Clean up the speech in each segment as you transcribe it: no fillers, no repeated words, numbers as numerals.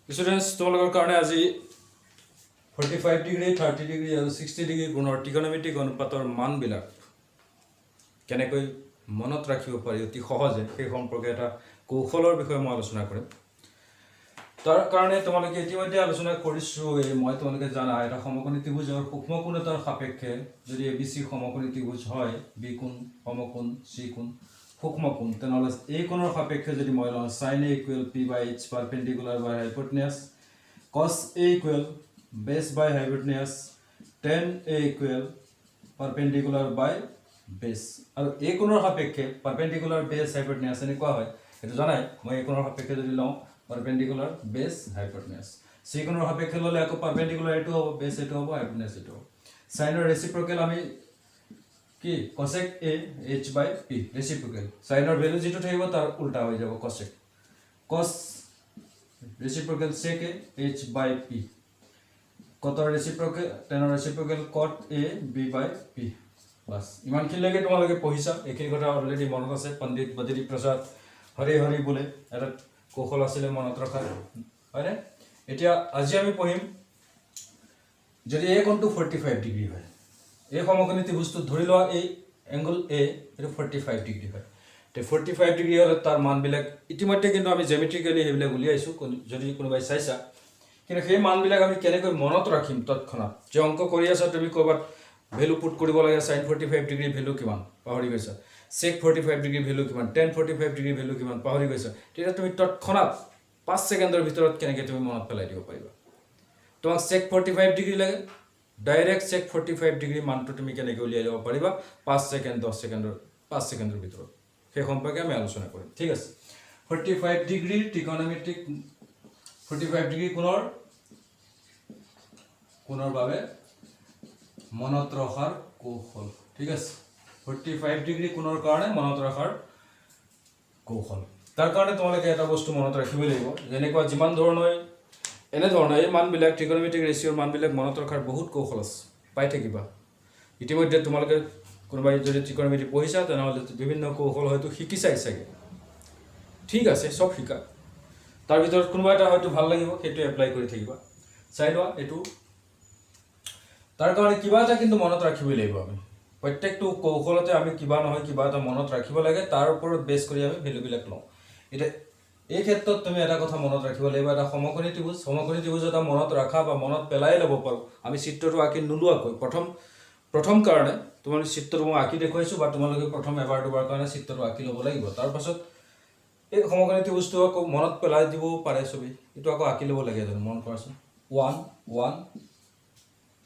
Students, তোমালোকৰ কাৰণে আজি 45 ডিগ্ৰী 30 ডিগ্ৰী আৰু 60 ডিগ্ৰী কোণৰ ত্ৰিকোণমিতিক অনুপাতৰ মানবিলাক কেনেকৈ মনত ৰাখিব পাৰি অতি সহজে সেই সম্পৰ্কে এটা কৌশলৰ বিষয়ে মই আলোচনা কৰিম। তাৰ কাৰণে তোমালোকে ইতিমধ্যে আলোচনা কৰিছোঁ মই তোমালোকে জানা এটা সমকোণী ত্ৰিভুজৰ সূক্ষ্ম কোণ এটাৰ সাপেক্ষে যদি ABC সমকোণী ত্ৰিভুজ হয় B কোণ সমকোণ C কোণ সূক্ষ্ম কোণ তেনেহ'লে এই কোণৰ সাপেক্ষে যদি মই লওঁ sin A equal P/H perpendicular by hypotenuse cos A equal base by hypotenuse tan A equal perpendicular by base আৰু এই কোণৰ সাপেক্ষে perpendicular base hypotenuse এনেকুৱা হয় এটা জানাই মই এই কোণৰ সাপেক্ষে যদি লওঁ perpendicular base hypotenuse C কোণৰ সাপেক্ষে ললে আকৌ perpendicular এটো হ'ব base এটো হ'ব hypotenuse এটো sin ৰ reciprocal আমি কি cosec A h by p reciprocal sin ৰ ভ্যালু যেটো থাকিব তাৰ উল্টা হৈ যাব cosec cos reciprocal sec A h by p cot ৰ reciprocal tan ৰ reciprocal cot A b by p বাস ইমান খিনিলৈকে তোমালোকে পঢ়িছা এইখিনি কথা অলৰেডি মনত আছে পণ্ডিত বদ্ৰী প্ৰসাদ হৰি হৰি বলে এটা কৌশল আছিল মনত ৰখাৰ হয়নে এতিয়া আজি আমি পঢ়িম যদি a কোণটো 45 ডিগ্ৰী হয় এই সমকোণী ত্ৰিভুজটো ধৰি লোৱা এই এংগল A এটো 45 ডিগ্ৰী হয় তে 45 ডিগ্ৰী হলে তাৰ মানবিলাক ইতিমধ্যে কিন্তু আমি জিওমেট্ৰিক্যালি হেবিলাক উলিয়াইছো যদি কোনোবাই চাইছা কিন্তু সেই মানবিলাক আমি কেনেকৈ মনত ৰাখিম তৎক্ষণাত যে অংক কৰি আছা তুমি ক'বাত ভ্যালু পুট কৰিব লাগে sin 45 ডিগ্ৰী ভ্যালু কিমান পাহৰি গৈছা sec 45 ডিগ্ৰী ভ্যালু কিমান tan 45 ডিগ্ৰী ভ্যালু কিমান পাহৰি গৈছা তেতিয়া তুমি তৎক্ষণাত 5 ছেকেণ্ডৰ ভিতৰত কেনেকৈ তুমি মনত পেলাই দিব পাৰিবা তোমাক sec 45 ডিগ্ৰী লাগে ডাইৰেক্ট sec 45 ডিগ্ৰী মানটো তুমি কেনেকৈ উলিয়াই ল'ব পাৰিবা 5 ছেকেণ্ড 10 ছেকেণ্ডৰ 5 ছেকেণ্ডৰ ভিতৰত সেই সম্পৰ্কে আমি আলোচনা কৰিম ঠিক আছে 45 ডিগ্ৰী ত্ৰিকোণমিতিক 45 ডিগ্ৰী কোণৰ বাবে মনত ৰখাৰ কৌশল ঠিক আছে 45 ডিগ্ৰী কোণৰ কাৰণে মনত ৰখাৰ কৌশল তাৰ কাৰণে তোমালোকে এটা বস্তু মনত ৰাখিব লাগিব যেনেকুৱা যিমান ধৰণৰ এনে ধৰণৰ এই মানবিলাক ত্ৰিকোণমিতিক ৰেচিঅ'ৰ মানবিলাক মনত ৰখাৰ বহুত কৌশল আছে পাই থাকিবা ইতিমধ্যে তোমালোকে কোনোবাই যদি ত্ৰিকোণমিতি পঢ়িছা তেনেহ'লে বিভিন্ন কৌশল হয়তো শিকিছাই চাগে ঠিক আছে সব শিকা তাৰ ভিতৰত কোনোবা এটা হয়তো ভাল লাগিব সেইটো এপ্লাই কৰি থাকিবা চাই লোৱা এইটো তাৰ কাৰণে কিবা এটা কিন্তু মনত ৰাখিবই লাগিব আমি প্ৰত্যেকটো কৌশলতে আমি কিবা নহয় কিবা এটা মনত ৰাখিব লাগে তাৰ ওপৰত বেছ কৰি আমি ভ্যালুবিলাক লওঁ এটা এই ক্ষেত্ৰত তুমি এটা কথা মনত ৰাখিব লাগিব এটা সমকোণী ত্ৰিভুজ এটা মনত ৰাখা বা মনত পেলাই ল'ব পাৰো আমি চিত্ৰটো আঁকি নোলোৱাকৈ প্ৰথম কাৰণে তোমালোকে চিত্ৰটো মই আঁকি দেখুৱাইছো বা তোমালোকে প্ৰথম এবাৰ দুবাৰ কাৰণে চিত্ৰটো আঁকি ল'ব লাগিব তাৰ পাছত এই সমকোণী ত্ৰিভুজটো আকৌ মনত পেলাই দিব পাৰে ছবি এইটো আকৌ আঁকি ল'ব লাগে জানো মন কৰাচোন 1 1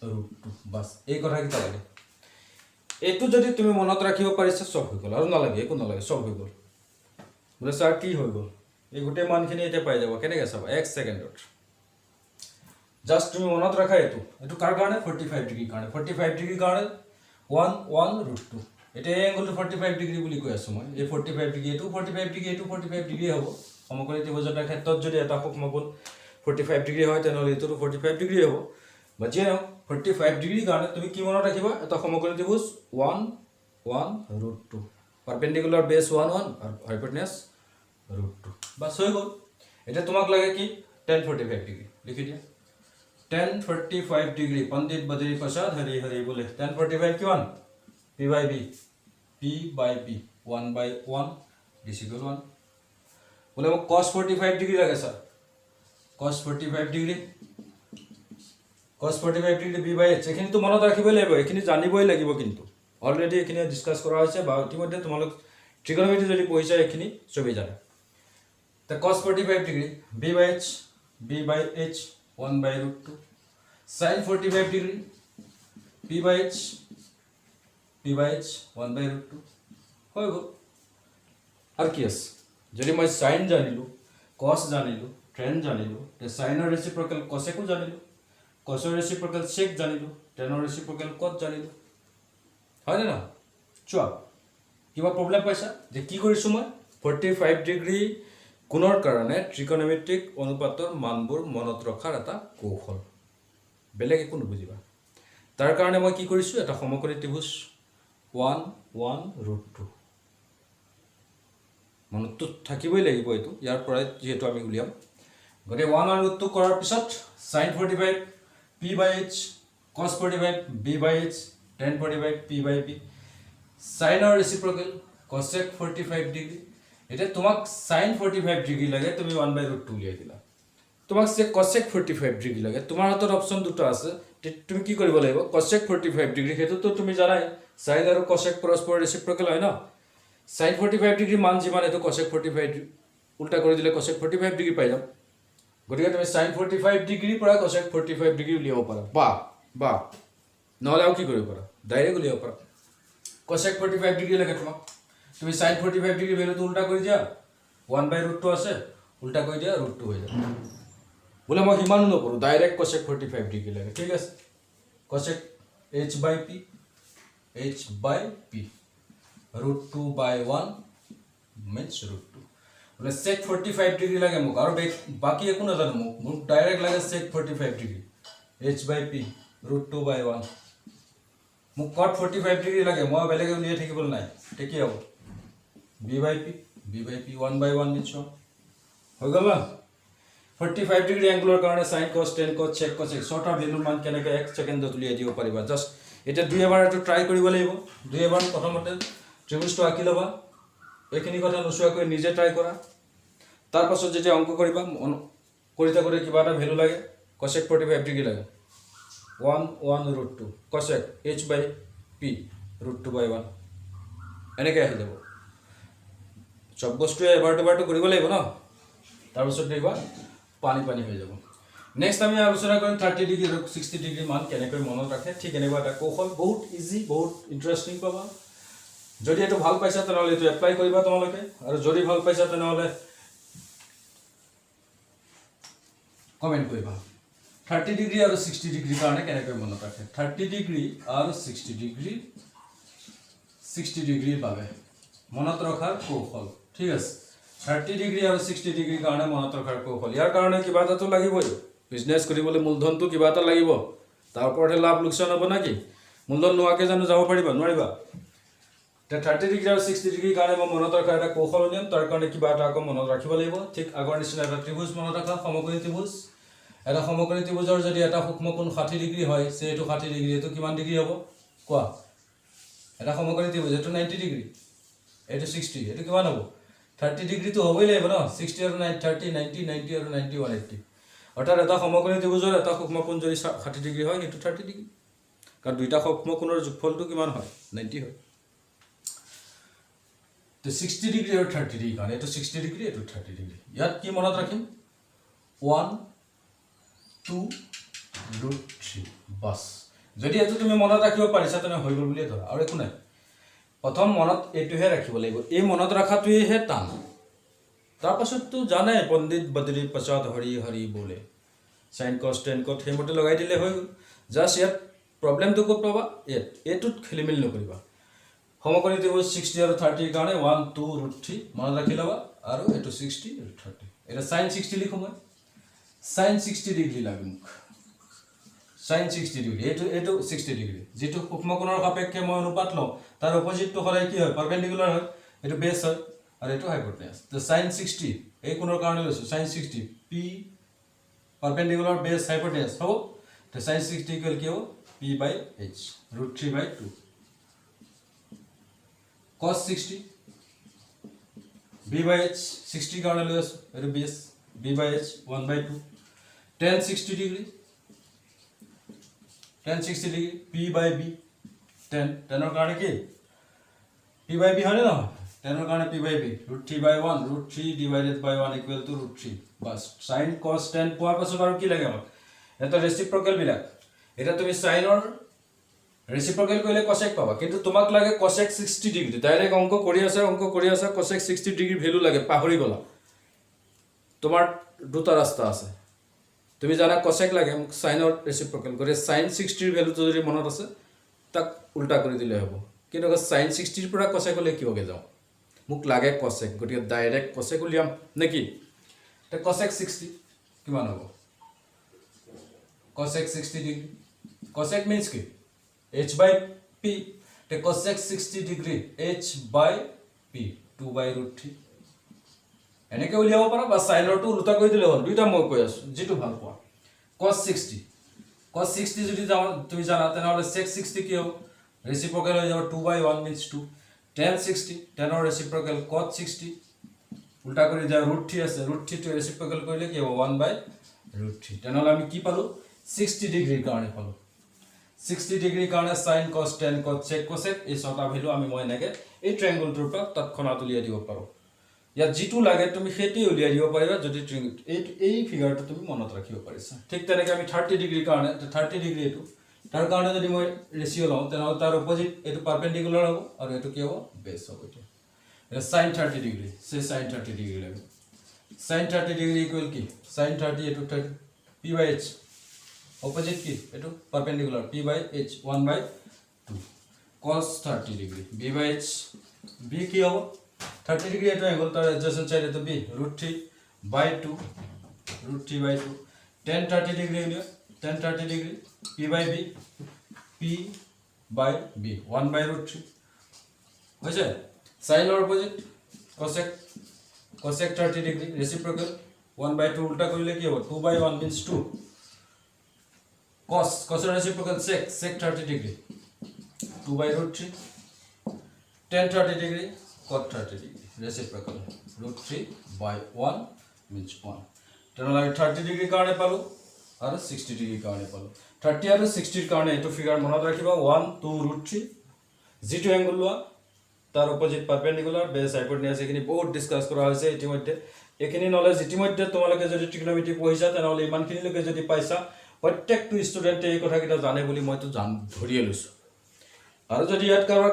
√2 বাস এই কথা কি লাগে এইটো যদি তুমি মনত ৰাখিব পাৰিছা সব হৈ গ'ল আৰু নালাগে একো নালাগে সব হৈ গ'ল বুলে স্যাৰ কি হৈ গ'ল এই গোটেই মানখিনি এতিয়া পাই যাব কেনেকৈ চাবা 1 ছেকেণ্ডত জাস্ট তুমি মনত ৰাখা এইটো কাৰ কাৰণে 45 ডিগ্ৰী কাৰণে 45 ডিগ্ৰী কাৰণে 1 1 √2 এটা এংগলটো 45 ডিগ্ৰী বুলি কৈ আছো মই এই 45 ডিগ্ৰী এইটো 45 ডিগ্ৰী এইটো 45 ডিগ্ৰী হ'ব সমকোণী ত্ৰিভুজৰ ক্ষেত্ৰত যদি এটা সূক্ষ্ম কোণ 45 ডিগ্ৰী হয় তেনেহ'লে এইটো 45 ডিগ্ৰী হ'ব বা যে 45 ডিগ্ৰী কাৰণে তুমি কি মনত ৰাখিবা এটা সমকোণী ত্ৰিভুজ 1 1 √2 পাৰপেন্ডিকুলাৰ বেস 1 1 আৰু হাইপোটেনাস √2 বাস হৈ গ'ল এটা তোমাক লাগে কি tan 45 ডিগ্ৰী লিখি দিয়া tan 45 ডিগ্ৰী পণ্ডিত বদ্ৰী প্ৰসাদ হৰি হৰি বলে tan 45 কিমান p/b p/b 1/1 = 1 বলে মোক cos 45 ডিগ্ৰী লাগে sir cos 45 degree cos 45 degree b/h এখিনি তো মনত ৰাখিবই লাগিব এখিনি জানিবই লাগিব কিন্তু অলৰেডি এখিনি ডিসকাস কৰা হৈছে বা ইতিমধ্যে তোমালোক ত্ৰিকোণমিতি যদি পঢ়িছা এখিনি সবেই জানে তা cos 45 degree b/h 1/√2 sin 45 degree p/h 1/√2 হৈ গ'ল আৰু কি আছে যদি মই sin জানিলো cos জানিলো tan জানিলো তে sin ৰ ৰেচিপ্ৰকেল cosec ও জানিলো cos ৰ ৰেচিপ্ৰকেল sec জানিলো tan ৰ ৰেচিপ্ৰকেল cot জানিলো হয় না চোৱা কিবা প্ৰবলেম পাইছা যে কি কৰিছো মই 45 ডিগ্ৰী কোণৰ কাৰণে ত্ৰিকোণমিতিক অনুপাতৰ মানবোৰ মনত ৰখাৰ এটা কৌশল বেলেগ একো নুবুজিবা তাৰ কাৰণে মই কি কৰিছো এটা সমকোণী ত্ৰিভুজ 1 1 √2 মনত থাকিবই লাগিব এইটো ইয়াৰ পৰা যেহেতু আমি উলিয়াম গতিকে 1 আৰু √2 কৰাৰ পিছত sin 45 p/h cos 45 b/h tan 45 p/b sin ৰ ৰেচিপ্ৰকেল cosec 45 ডিগ্ৰী। এতিয়া তোমাক sin 45 ডিগ্ৰী লাগে, তুমি 1/√2 উলিয়াই দিলা। তোমাক যে cosec 45 ডিগ্ৰী লাগে, তোমাৰ হাতত অপচন দুটা আছে, তুমি কি কৰিব লাগিব? cosec 45 ডিগ্ৰী হেতুতো তুমি জানাই sin আৰু cosec পৰস্পৰ ৰেচিপ্ৰকেল হয় ন। sin 45 ডিগ্ৰী মান যিমান এটো cosec 45 উল্টা কৰি দিলে cosec 45 ডিগ্ৰী পাই যাম। গতিকে তুমি sin 45 ডিগ্ৰী পৰা cosec 45 ডিগ্ৰী উলিয়াব পাৰা, বা নহলে আৰু কি কৰিব পাৰা? ডাইৰেক্ট উলিয়াব পাৰা। cosec 45 ডিগ্ৰী লাগে তোমাক, তুমি sin 45 ডিগ্ৰী ভ্যালুটো উল্টা কৰি দিয়া, 1/√2 আছে, উল্টা কৰি দিয়া √2 হৈ যাব। বোলে মই হিমানো নকৰো, ডাইৰেক্ট cosec 45 ডিগ্ৰী লাগে। ঠিক আছে, cosec h/p √2/1 means √2। বোলে sec 45 ডিগ্ৰী লাগে মোক, আৰু বাকি একো নাজানো, মোক ডাইৰেক্ট লাগে sec 45 ডিগ্ৰী h/p √2/1। মোক cot 45 ডিগ্ৰী লাগে, মই বেলেগে উলিয়াই থাকিব নাই, ঠিক হ'ব b/p 1/1 নিশ্চয় হৈ গ'ল না। 45 ডিগ্ৰী এংগুলৰ কাৰণে sin cos tan cos sec cosec ছটা ভ্যালুৰ মান কেনেকৈ 1 সেকেন্ডত উলিয়াই দিব পাৰিবা। জাস্ট এটা দুই এবাৰ এটো ট্ৰাই কৰিব লাগিব। দুই এবাৰ প্ৰথমতে ত্ৰিভুজটো আঁকি ল'বা, এইখিনি কথা নোচোৱাকৈ নিজে ট্ৰাই কৰা। তাৰ পাছত যেতিয়া অংক কৰিবা, কৰি থাকোঁতে কিবা এটা ভ্যালু লাগে, cosec 45 ডিগ্ৰী লাগে, 1/√2 cosec h/p √2/1 এনেকৈ আহি যাব। চব বস্তুৱে এবাৰ দুবাৰটো কৰিব লাগিব ন, তাৰপিছত দেখিবা পানী হৈ যাব। নেক্সট আমি আলোচনা কৰিম 30 ডিগ্ৰী আৰু 60 ডিগ্ৰী মান কেনেকৈ মনত ৰাখে। ঠিক এনেকুৱা এটা কৌশল, বহুত ইজি, বহুত ইণ্টাৰেষ্টিং পাবা। যদি এইটো ভাল পাইছা তেনেহ'লে এইটো এপ্লাই কৰিবা তোমালোকে, আৰু যদি ভাল পাইছা তেনেহ'লে কমেণ্ট কৰিবা। 30 ডিগ্ৰী আৰু 60 ডিগ্ৰী কাৰণে কেনেকৈ মনত ৰাখে। 30 ডিগ্ৰী আৰু 60 ডিগ্ৰীৰ বাবে মনত ৰখাৰ কৌশল। ঠিক আছে, 30 ডিগ্ৰী আৰু 60 ডিগ্ৰীৰ কাৰণে মনত ৰখাৰ কৌশল। ইয়াৰ কাৰণে কিবা এটাতো লাগিবই, বিজনেছ কৰিবলৈ মূলধনটো কিবা এটা লাগিব, তাৰ ওপৰতহে লাভ লোকচান হ'ব নাকি? মূলধন নোহোৱাকৈ জানো যাব পাৰিবা? নোৱাৰিবা। এতিয়া 30 ডিগ্ৰী আৰু 60 ডিগ্ৰীৰ কাৰণে মই মনত ৰখাৰ এটা কৌশল উলিয়াম, তাৰ কাৰণে কিবা এটা আকৌ মনত ৰাখিব লাগিব। ঠিক আগৰ নিচিনা এটা ত্ৰিভুজ মনত ৰাখা, সমকোণী ত্ৰিভুজ। এটা সমকোণী ত্ৰিভুজৰ যদি এটা সূক্ষ্মকোণ 60 ডিগ্ৰী হয়, এইটো 60 ডিগ্ৰী, এইটো কিমান ডিগ্ৰী হ'ব কোৱা? এটা সমকোণী ত্ৰিভুজ, এইটো 90 ডিগ্ৰী, এইটো 60, এইটো কিমান হ'ব? 30 ডিগ্ৰীটো হ'বই লাগিব ন। 60 আৰু 30, 90, 90 আৰু 90, 180। অৰ্থাৎ এটা সমকোণী ত্ৰিভুজৰ এটা সূক্ষ্মকোণ যদি 60 ডিগ্ৰী হয়, সেইটো 30 ডিগ্ৰী, কাৰণ দুইটা সূক্ষ্মকোণৰ যোগফলটো কিমান হয়? 90 হয়। তো 60 ডিগ্ৰী আৰু 30 ডিগ্ৰী কাৰণে এইটো 60 ডিগ্ৰী, এইটো 30 ডিগ্ৰী। ইয়াত কি মনত ৰাখিম? 1, 2, √3 বাছ। যদি এইটো তুমি মনত ৰাখিব পাৰিছা তেনেহ'লে হৈ গ'ল বুলিয়ে ধৰা, আৰু একো নাই। প্ৰথম মনত এইটোহে ৰাখিব লাগিব, এই মনত ৰখাটোৱেহে টান। তাৰপাছততো জানে পণ্ডিত বদৰি প্ৰসাদ হৰি হৰি বোলে, sin cos tan cos সেইমতে লগাই দিলে হৈ গ'ল। জাষ্ট ইয়াত প্ৰব্লেমটো ক'ত পাবা? এইটোত খেলিমেলি নকৰিবা। সমকোণী ত্ৰিভুজ 60 আৰু 30ৰ কাৰণে 1, 2, √3 মনত ৰাখি ল'বা, আৰু এইটো 60 আৰু 30। এটা sin 60 লিখোঁ মই, sin 60 ডিগ্ৰী লাগে মোক, sin 60 ডিগ্ৰী, এইটো 60 ডিগ্ৰী। যিটো সূক্ষ্মকোণৰ সাপেক্ষে মই অনুপাত লওঁ, তাৰ অপজিটটো সদায় কি হয়? পাৰপেণ্ডিকুলাৰ হয়। এইটো বেছ হয় আৰু এইটো হাইপটেনাছ। তো sin 60 এই কোণৰ কাৰণে লৈছোঁ, sin 60 p পাৰপেণ্ডিকুলাৰ বেছ হাইপটেনাছ হ'ব। তো sin 60 ইকুৱেল কি হ'ব? p/h √3/2 cos 60 b/h 60 কাৰণে লৈ আছোঁ, এইটো বেছ b/h 1/2 tan 60 degree, tan 60 degree p/b টেনৰ কাৰণে কি p/b হয়নে নহয়? টেনৰ কাৰণে p/b √3/1 √3 / 1 equal to √3 bus. sin cos tan পোৱাৰ পাছত আৰু কি লাগে আমাক? এটা ৰেচিপ্ৰকেলবিলাক। এতিয়া তুমি চাইনৰ ৰেচিপ্ৰকেল কৰিলে cosec পাবা, কিন্তু তোমাক লাগে cosec 60 ডিগ্ৰী। ডাইৰেক্ট অংক কৰি আছা cosec 60 ডিগ্ৰী ভ্যালু লাগে, পাহৰি গ'লা। তোমাৰ দুটা ৰাস্তা আছে, তুমি জানা cosec লাগে, মোক সাইনৰ ৰেচিপ্ৰকেল কৰি sin 60ৰ ভ্যালুটো যদি মনত আছে তাক উল্টা কৰি দিলে হ'ব। কিন্তু sin 60ৰ পৰা cosec লৈ কিয়কে যাওঁ? মোক লাগে cosec, গতিকে ডাইৰেক্ট cosec উলিয়াম নেকি? তে cosec 60 কিমান হ'ব? cosec 60 ডিগ্ৰী, cosec means কি? h/p। তে cosec 60 ডিগ্ৰী h/p 2/√3 এনেকৈ উলিয়াব পাৰা বা সাইনৰটো উল্টা কৰি দিলে হ'ল দুইটা মই কৈ আছো যেটো ভাল পোৱা cos 60 cos 60 যদি তুমি জানা তেনেহলে sec 60 কি হ'ব ৰেচিপ্ৰকেল হৈ যাব 2/1 means 2 tan 60 tan ৰ ৰেচিপ্ৰকেল cos 60 উল্টা কৰি দিয়া √3 আছে √3 টো ৰেচিপ্ৰকেল কৰিলে কি হ'ব 1/√3 তেনেহলে আমি কি পালো 60 ডিগ্ৰীৰ কাৰণে পালো 60 ডিগ্ৰীৰ কাৰণে sin cos tan cos sec cosec এই ছটা ভ্যালু আমি মই এনেকে এই ট্ৰায়াঙ্গলটোৰ পৰা তৎক্ষণাত উলিয়াই দিব পাৰো ইয়াত যেটো লাগে তুমি হেতি উলিয়াই দিব পাৰিবা যদি এই ফিগাৰটো তুমি মনত ৰাখিব পাৰিছা ঠিক তেনেকৈ আমি 30 ডিগ্ৰীৰ কাৰণে 30 ডিগ্ৰী এটো তাৰ কাৰণে যদি মই ৰেশিও লওঁ তেনেহলে তাৰ অপোজিট এটো পাৰপেন্ডিকুলাৰ হ'ব আৰু এটো কি হ'ব বেস হ'ব এটো sin 30 ডিগ্ৰী সে sin 30 ডিগ্ৰী লাগে sin 30 ডিগ্ৰী ইকুয়াল কি sin 30 এটো p/h অপোজিট কি এটো perpendicular p/h 1/2 cos 30 degree b/h b কি হবে 30 ডিগ্রি এটো অ্যাঙ্গেল তার অ্যাডজেসেন্ট সাইড এটো b √3/2 √3/2 tan 30 ডিগ্রি হলো tan 30 ডিগ্রি p/b p/b 1/√3 হয়েছে sin এর অপোজিট cosec 30 ডিগ্রি রেসিপ্রোকাল 1/2 উল্টা করলে কি হবে 2/1 means 2 cos reciprocal sec 30 degree 2/√3 tan 30 degree cot 30 degree reciprocal √3/1 means 1 তেনেহলে 30 ডিগ্ৰী কাৰণে পালো আৰু 60 ডিগ্ৰী কাৰণে পালো 30 আৰু 60 ৰ কাৰণে এটো ফিগাৰ মনত ৰাখিবা 1 2 √3 যেটো এংগল লোৱা তাৰ অপোজিট পাৰপেন্ডিকুলাৰ বেস হাইপোটেনিয়াস এখিনি বহুত ডিসকাস কৰা হৈছে ইতিমধ্যে এখিনি নলেজ ইতিমধ্যে তোমালোকে যদি ট্ৰিগনোমেট্ৰি পঢ়িছা তেনেহলে ইমানখিনি লোকে যদি পাইছা প্ৰত্যেকটো ষ্টুডেন্টে এই কথাকিটা জানে বুলি মইতো ধৰিয়ে লৈছো আৰু যদি ইয়াত কাৰোবাৰ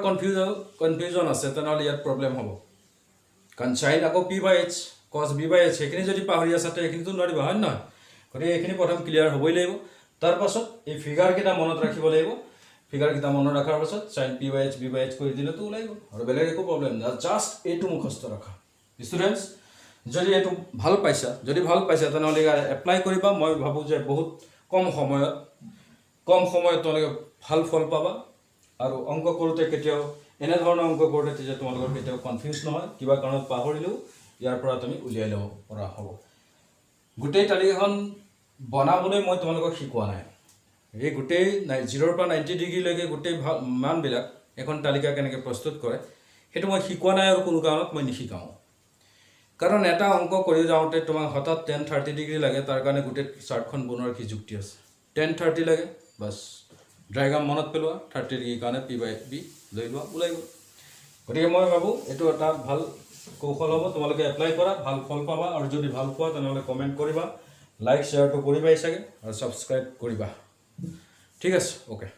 কনফিউজন আছে তেনেহলে ইয়াত প্ৰবলেম হ'ব কাৰণ sin আকৌ p/h cos b/h এখিনি যদি পাহৰি আছা তে এখিনিতো নোৱাৰিবা হয় নহয় গতিকে এখিনি প্ৰথম ক্লিয়াৰ হ'বই লাগিব তাৰ পাছত এই ফিগাৰ কিটা মনত ৰাখিব লাগিব ফিগাৰ কিটা মনত ৰাখাৰ পাছত sin p/h b/h কৰি দিলে তো ওলাই গ'ল আৰু বেলেগ একো প্ৰবলেম নাই জাস্ট এইটো মুখস্থ ৰাখা ষ্টুডেন্টস যদি এটো ভাল পাইছা তেনেহলে এপ্লাই কৰিবা মই ভাবো যে বহুত কম সময়ত তোমালোকে ভাল ফল পাবা আৰু অংক কৰোতে কেতিয়াও এনে ধৰণৰ অংক কৰোতে যে তোমালোকৰ কেতিয়াও কনফিউজ নহয় কিবা কাৰণত পাহৰিলেও ইয়াৰ পৰা তুমি উলিয়াই লব পৰা হ'ব গোটেই তালিকাখন বনাবলৈ মই তোমালোকক শিকোৱা নাই এই গোটেই 0 পৰা 90 ডিগ্ৰী লৈকে গোটেই মান বিলাক এখন তালিকা কেনেকৈ প্ৰস্তুত কৰে হেতু মই শিকোৱা নাই আৰু কোনো কাৰণত মই নিশিকাও কাৰণ এটা অংক কৰি যাওঁতে তোমাক হঠাৎ tan 30 ডিগ্ৰী লাগে তাৰ কাৰণে গোটেই চাৰ্টখন বনোৱাৰ কি যুক্তি আছে tan 30 লাগে বাস ডায়াগ্ৰাম মনত পেলোৱা 30 ডিগ্ৰী কাৰণে p/b লৈ লোৱা ওলাই গ'ল গতিকে মই ভাবো এটো এটা ভাল কৌশল হ'ব তোমালোকে এপ্লাই কৰা ভাল ফল পাবা আৰু যদি ভাল পোৱা তেনেহলে কমেন্ট কৰিবা লাইক শেয়াৰ তো কৰিবাই চাগে আৰু সাবস্ক্ৰাইব কৰিবা ঠিক আছে ওকে